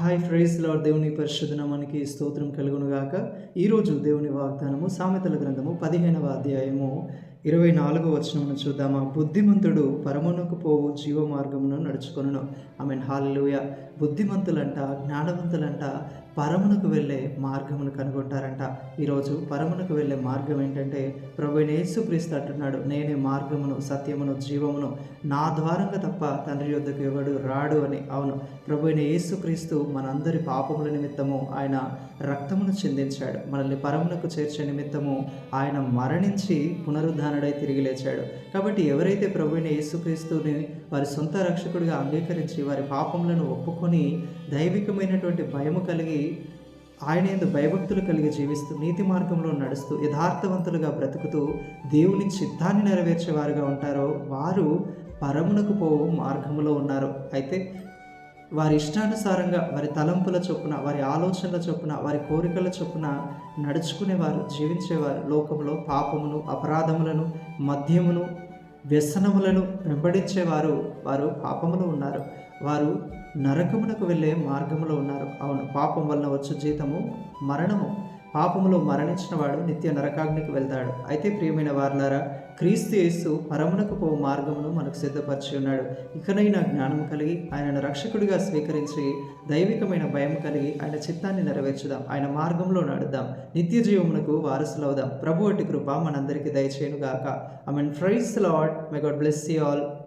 Hi praise lord. దేవుని పరిశుద్ధ నామానికి స్తోత్రం కలుగును గాక. ఈరోజు దేవుని వాగ్దానము సామెతల గ్రంథము 15వ అధ్యాయము 24వ వచనమును చూద్దామా. బుద్ధిమంతుడు పరమునకు పోవు జీవ మార్గమును నడుచుకొనును. ఆమేన్, హల్లెలూయా. బుద్ధిమంతులంట, జ్ఞానవంతులంట పరమునకు వెళ్ళే మార్గమును కనుగొంటారంట. ఈరోజు పరమునకు వెళ్ళే మార్గం ఏంటంటే, ప్రభువైన యేసుక్రీస్తు అంటున్నాడు, నేనే మార్గమును, సత్యమును, జీవమును, నా ద్వారంగా తప్ప తండ్రి యొద్దకు ఎవడు రాడు అని. అవును, ప్రభువైన యేసుక్రీస్తు మనందరి పాపముల నిమిత్తము ఆయన రక్తమును చిందించాడు. మనల్ని పరమునకు చేర్చే నిమిత్తము ఆయన మరణించి పునరుద్ధానుడై తిరిగి లేచాడు. కాబట్టి ఎవరైతే ప్రభువైన యేసుక్రీస్తుని వారి సొంత రక్షకుడిగా అంగీకరించి వారి పాపములను ఒప్పుకొని దైవికమైనటువంటి భయము కలిగి ఆయన యందు భయభక్తులు కలిగి జీవిస్తూ నీతి మార్గంలో నడుస్తూ యథార్థవంతులుగా బ్రతుకుతూ దేవుని చిత్తాన్ని నెరవేర్చేవారుగా ఉంటారో వారు పరమునకు పోవు మార్గములో ఉన్నారు. అయితే వారి ఇష్టానుసారంగా వారి తలంపుల చొప్పున, వారి ఆలోచనల చొప్పున, వారి కోరికల చొప్పున నడుచుకునేవారు, జీవించేవారు లోకంలో పాపమును, అపరాధములను, మద్యమును, వ్యసనములను వెంబడించేవారు వారు పాపములో ఉన్నారు. వారు నరకమునకు వెళ్ళే మార్గములో ఉన్నారు. అవును, పాపం వలన వచ్చు జీతము మరణము. పాపములో మరణించిన వాడు నిత్య నరకాగ్నికి వెళ్తాడు. అయితే ప్రియమైన వారలారా, క్రీస్తు యేసు పరమునకు పో మార్గమును మనకు సిద్ధపరిచి ఉన్నాడు. ఇకనైనా జ్ఞానం కలిగి ఆయనను రక్షకుడిగా స్వీకరించి దైవికమైన భయం కలిగి ఆయన చిత్తాన్ని నెరవేర్చుదాం, ఆయన మార్గంలో నడుద్దాం, నిత్య జీవమునకు వారసులవుదాం. ప్రభు అట్టి కృప మనందరికీ దయచేయును గాక. Amen. Praise the Lord. May God bless you all.